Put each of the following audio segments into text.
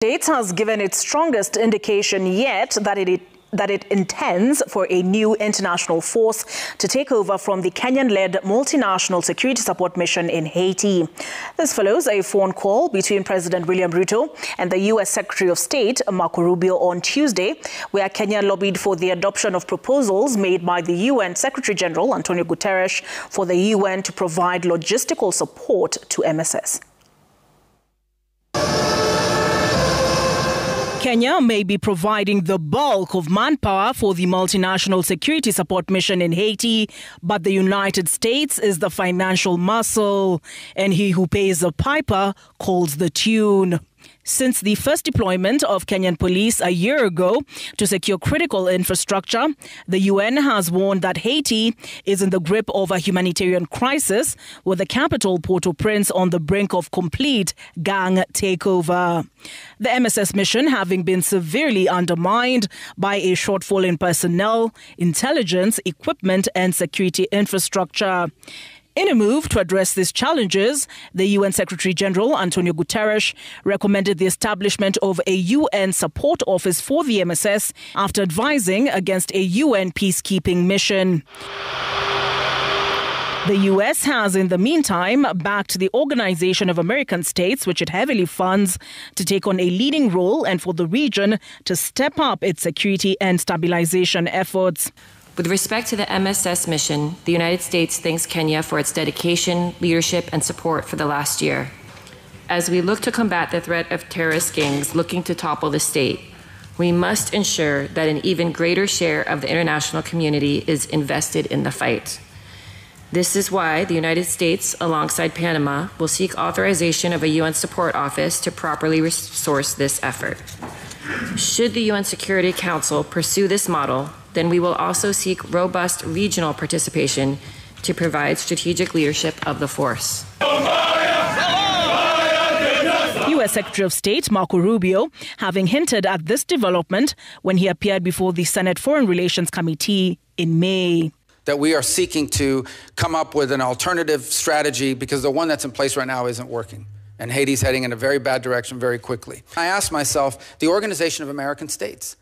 States has given its strongest indication yet that it intends for a new international force to take over from the Kenyan-led multinational security support mission in Haiti. This follows a phone call between President William Ruto and the U.S. Secretary of State, Marco Rubio, on Tuesday, where Kenya lobbied for the adoption of proposals made by the UN Secretary General, Antonio Guterres, for the UN to provide logistical support to MSS. Kenya may be providing the bulk of manpower for the multinational security support mission in Haiti, but the United States is the financial muscle, and he who pays the piper calls the tune. Since the first deployment of Kenyan police a year ago to secure critical infrastructure, the UN has warned that Haiti is in the grip of a humanitarian crisis, with the capital, Port-au-Prince, on the brink of complete gang takeover. The MSS mission having been severely undermined by a shortfall in personnel, intelligence, equipment, and security infrastructure. In a move to address these challenges, the UN Secretary General, Antonio Guterres, recommended the establishment of a UN support office for the MSS after advising against a UN peacekeeping mission. The U.S. has, in the meantime, backed the Organization of American States, which it heavily funds, to take on a leading role and for the region to step up its security and stabilization efforts. With respect to the MSS mission, the United States thanks Kenya for its dedication, leadership, and support for the last year. As we look to combat the threat of terrorist gangs looking to topple the state, we must ensure that an even greater share of the international community is invested in the fight. This is why the United States, alongside Panama, will seek authorization of a UN support office to properly resource this effort. Should the UN Security Council pursue this model, then we will also seek robust regional participation to provide strategic leadership of the force. U.S. Secretary of State Marco Rubio having hinted at this development when he appeared before the Senate Foreign Relations Committee in May. That we are seeking to come up with an alternative strategy because the one that's in place right now isn't working. And Haiti's heading in a very bad direction very quickly. I asked myself, the Organization of American States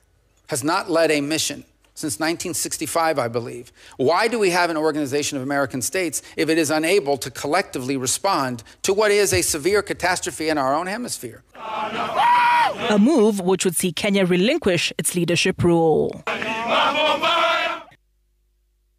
has not led a mission since 1965, I believe. Why do we have an Organization of American States if it is unable to collectively respond to what is a severe catastrophe in our own hemisphere? A move which would see Kenya relinquish its leadership role.